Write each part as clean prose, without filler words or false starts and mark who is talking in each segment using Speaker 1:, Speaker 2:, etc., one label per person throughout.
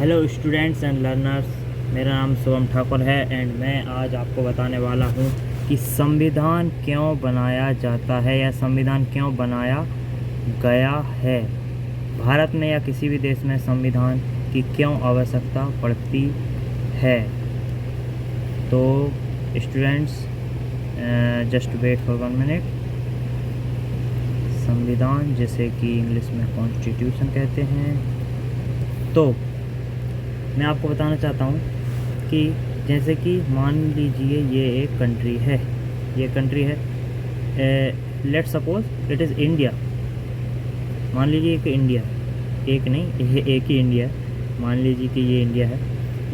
Speaker 1: Hello students and learners, मेरा नाम शुभम ठाकुर है एंड मैं आज आपको बताने वाला हूँ कि संविधान क्यों बनाया जाता है या संविधान क्यों बनाया गया है। भारत में या किसी भी देश में संविधान की क्यों आवश्यकता पड़ती है। तो students just wait for 1 minute. संविधान, जिसे कि इंग्लिश में कॉन्स्टिट्यूशन कहते हैं, तो मैं आपको बताना चाहता हूँ कि जैसे कि मान लीजिए ये एक कंट्री है, let suppose it is India. मान लीजिए कि इंडिया है, एक नहीं, ये एक ही इंडिया है। मान लीजिए कि ये इंडिया है,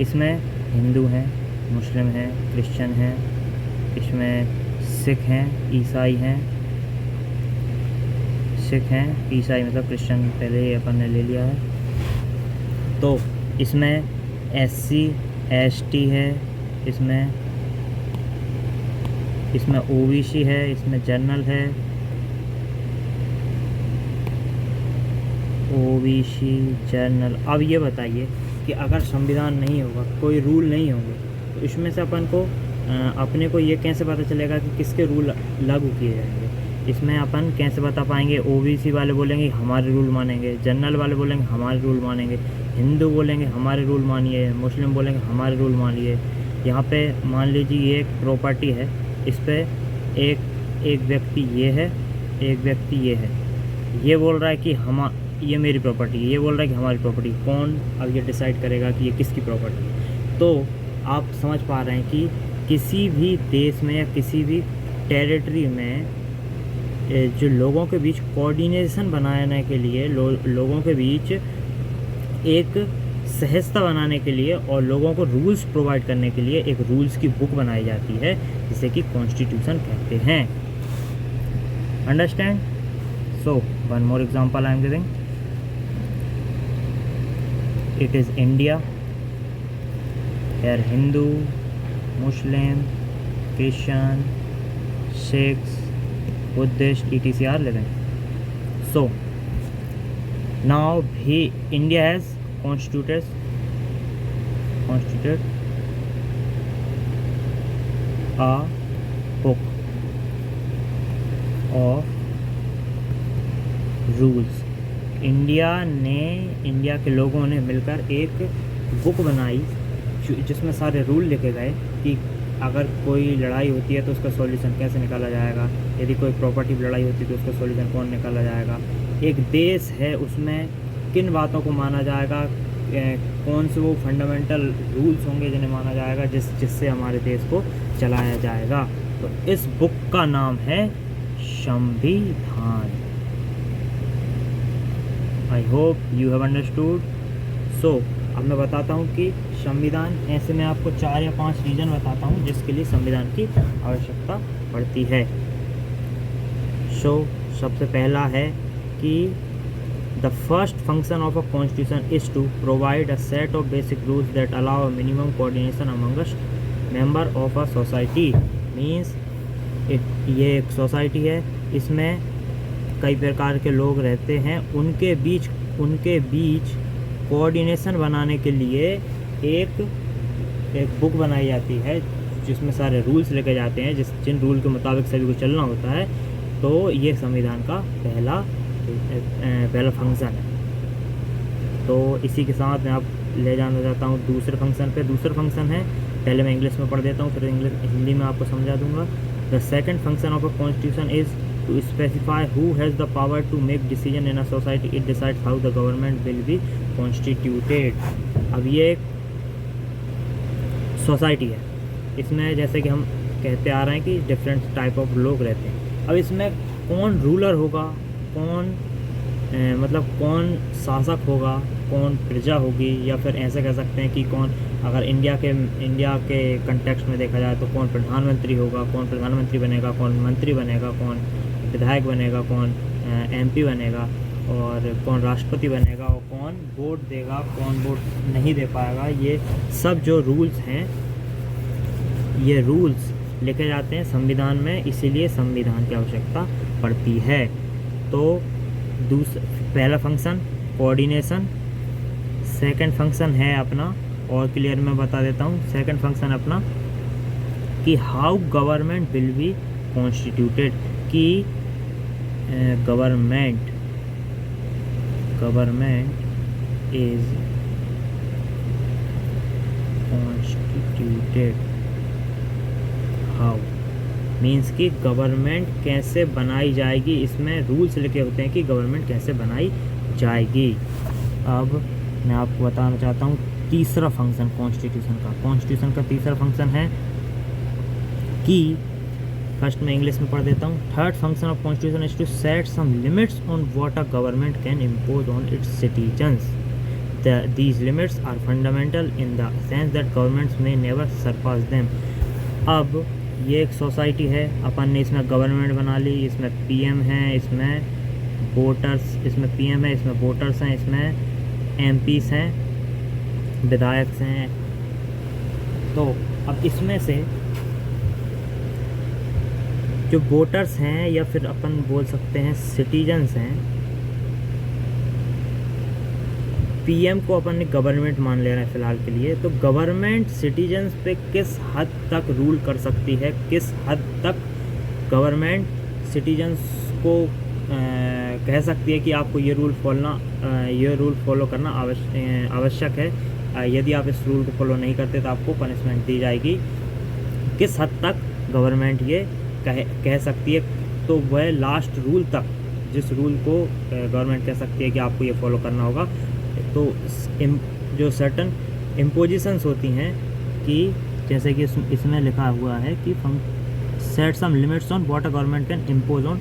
Speaker 1: इसमें हिंदू हैं, मुस्लिम हैं, क्रिश्चियन हैं, इसमें सिख हैं, ईसाई हैं। सिख हैं, ईसाई मतलब क्रिश्चियन पहले ही अपन ने ले लिया है। तो इसमें SC ST है, इसमें OBC है, इसमें जनरल है, OBC जनरल। अब ये बताइए कि अगर संविधान नहीं होगा, कोई रूल नहीं होंगे, तो इसमें से अपन को अपने को ये कैसे पता चलेगा कि किसके रूल लागू किए जाएंगे। इसमें अपन कैसे बता पाएंगे। OBC वाले बोलेंगे हमारे रूल मानेंगे, जनरल वाले बोलेंगे हमारे रूल मानेंगे, हिंदू बोलेंगे हमारे रूल मानिए, मुस्लिम बोलेंगे हमारे रूल मानिए। यहाँ पे मान लीजिए ये एक प्रॉपर्टी है, इस पे एक व्यक्ति ये है, एक व्यक्ति ये है। ये बोल रहा है कि ये मेरी प्रॉपर्टी है, ये बोल रहा है कि हमारी प्रॉपर्टी। कौन अब ये डिसाइड करेगा कि ये किसकी प्रॉपर्टी है। तो आप समझ पा रहे हैं कि किसी भी देश में या किसी भी टेरिटरी में जो लोगों के बीच कोऑर्डिनेशन बनाने के लिए, लोगों के बीच एक सहजता बनाने के लिए और लोगों को रूल्स प्रोवाइड करने के लिए एक रूल्स की बुक बनाई जाती है, जिसे कि कॉन्स्टिट्यूशन कहते हैं। Understand? So one more example I am giving. It is India, here Hindu, Muslim, Christian, Sikhs, Buddhist etc. are living. So now India has constituted a book of rules. India के लोगों ने मिलकर एक बुक बनाई जिसमें सारे रूल लिखे गए कि अगर कोई लड़ाई होती है तो उसका सॉल्यूशन कैसे निकाला जाएगा, यदि कोई प्रॉपर्टी लड़ाई होती है तो उसका सॉल्यूशन कौन निकाला जाएगा, एक देश है उसमें किन बातों को माना जाएगा, कौन से वो फंडामेंटल रूल्स होंगे जिन्हें माना जाएगा, जिससे हमारे देश को चलाया जाएगा। तो इस बुक का नाम है संविधान। I hope you have understood. So अब मैं बताता हूँ कि संविधान, ऐसे मैं आपको 4 या 5 रीज़न बताता हूँ जिसके लिए संविधान की आवश्यकता पड़ती है। सो सबसे पहला है कि the first function of a constitution is to provide a set of basic rules that allow a minimum coordination amongst member of a society. Means ये एक सोसाइटी है, इसमें कई प्रकार के लोग रहते हैं, उनके बीच कोऑर्डिनेशन बनाने के लिए एक बुक बनाई जाती है जिसमें सारे रूल्स लेके जाते हैं, जिन रूल के मुताबिक सभी को चलना होता है। तो ये संविधान का पहला फंक्शन है। तो इसी के साथ मैं आप ले जाना चाहता हूँ दूसरे फंक्शन पे। दूसरा फंक्शन है, पहले मैं इंग्लिश में पढ़ देता हूँ, फिर हिंदी में आपको समझा दूँगा। The second function of a constitution is to specify who has the power to make decision in a society. It decides how the government will be constituted. अब ये एक सोसाइटी है, इसमें जैसे कि हम कहते आ रहे हैं कि डिफरेंट टाइप ऑफ लोग रहते हैं। अब इसमें कौन रूलर होगा, कौन शासक होगा, कौन प्रजा होगी, या फिर ऐसे कह सकते हैं कि कौन, अगर इंडिया के कंटेक्स्ट में देखा जाए तो कौन प्रधानमंत्री होगा, कौन प्रधानमंत्री बनेगा, कौन मंत्री बनेगा, कौन विधायक बनेगा, कौन MP बनेगा, और कौन राष्ट्रपति बनेगा, और कौन वोट देगा, कौन वोट नहीं दे पाएगा। ये सब जो रूल्स हैं, ये रूल्स लिखे जाते हैं संविधान में, इसीलिए संविधान की आवश्यकता पड़ती है। तो पहला फंक्शन कोऑर्डिनेशन, सेकंड फंक्शन है अपना, और क्लियर मैं बता देता हूँ। सेकंड फंक्शन अपना कि how government will be constituted, कि government is constituted how, means कि गवर्नमेंट कैसे बनाई जाएगी। इसमें रूल्स लिखे होते हैं कि गवर्नमेंट कैसे बनाई जाएगी। अब मैं आपको बताना चाहता हूँ तीसरा फंक्शन कॉन्स्टिट्यूशन का तीसरा फंक्शन है कि, फर्स्ट में इंग्लिश में पढ़ देता हूँ। Third function of constitution is to set some limits on what a government can impose on its citizens. These limits are fundamental in the sense that governments may never surpass them। अब ये एक society है, अपन ने इसमें government बना ली, इसमें PM है, इसमें वोटर्स, इसमें पीएम है, इसमें वोटर्स हैं, इसमें एमपीस हैं, विधायक हैं। तो अब इसमें से जो वोटर्स हैं या फिर अपन बोल सकते हैं सिटीजन्स हैं, पीएम को अपन ने गवर्नमेंट मान ले रहे हैं फ़िलहाल के लिए। तो गवर्नमेंट सिटीजन्स पे किस हद तक रूल कर सकती है, किस हद तक गवर्नमेंट सिटीजन्स को कह सकती है कि आपको ये रूल फॉलो करना आवश्यक है, यदि आप इस रूल को फॉलो नहीं करते तो आपको पनिशमेंट दी जाएगी। किस हद तक गवर्नमेंट ये कह सकती है, तो वह लास्ट रूल तक, जिस रूल को गवर्नमेंट कह सकती है कि आपको ये फॉलो करना होगा। तो जो सर्टन इम्पोजिशंस होती हैं कि जैसे कि इसमें लिखा हुआ है कि set some limits on what a government can impose on.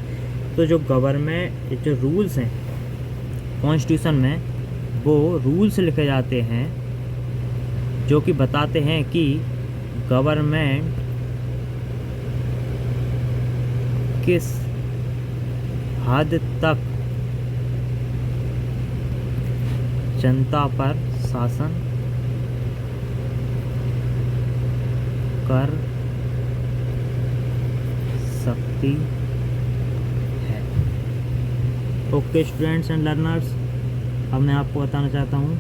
Speaker 1: तो जो गवर्नमेंट जो रूल्स हैं कॉन्स्टिट्यूशन में, वो रूल्स लिखे जाते हैं जो कि बताते हैं कि गवर्नमेंट किस हद तक जनता पर शासन कर सकती है। ओके स्टूडेंट्स एंड लर्नर्स, अब मैं आपको बताना चाहता हूँ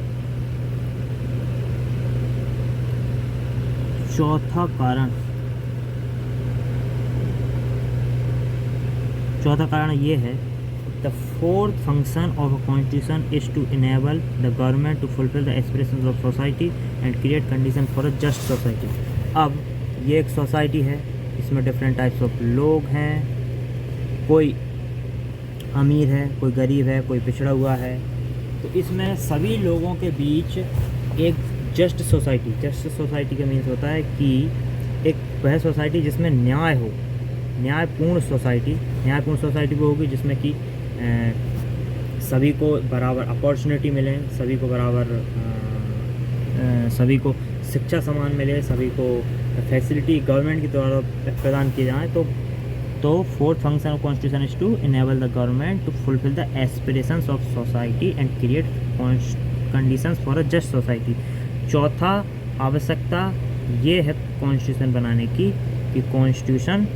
Speaker 1: चौथा कारण ये है, the fourth function of a constitution is to enable the government to fulfil the aspirations of society and create condition for a just society. अब ये एक सोसाइटी है, इसमें डिफरेंट टाइप्स ऑफ लोग हैं, कोई अमीर है, कोई गरीब है, कोई पिछड़ा हुआ है। तो इसमें सभी लोगों के बीच एक जस्ट सोसाइटी का मीन्स होता है कि एक वह सोसाइटी जिसमें न्याय हो, न्यायपूर्ण सोसाइटी वो होगी जिसमें कि सभी को बराबर अपॉर्चुनिटी मिले, सभी को शिक्षा समान मिले, सभी को फैसिलिटी गवर्नमेंट की द्वारा प्रदान किए जाए। तो fourth function of constitution is to enable the government to fulfil the aspirations of society and create conditions for a just society. चौथा आवश्यकता ये है कॉन्स्टिट्यूशन बनाने की कि कॉन्स्टिट्यूशन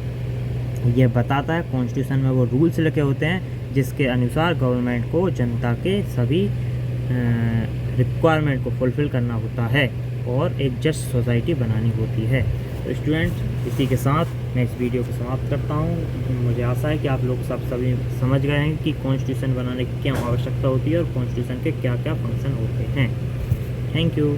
Speaker 1: ये बताता है, कॉन्स्टिट्यूशन में वो रूल्स लिखे होते हैं जिसके अनुसार गवर्नमेंट को जनता के सभी रिक्वायरमेंट को फुलफ़िल करना होता है और एक जस्ट सोसाइटी बनानी होती है। तो स्टूडेंट, इसी के साथ मैं इस वीडियो को समाप्त करता हूँ। मुझे आशा है कि आप लोग सभी समझ गए हैं कि कॉन्स्टिट्यूशन बनाने की क्या आवश्यकता होती है और कॉन्स्टिट्यूशन के क्या क्या फंक्शन होते हैं। Thank you.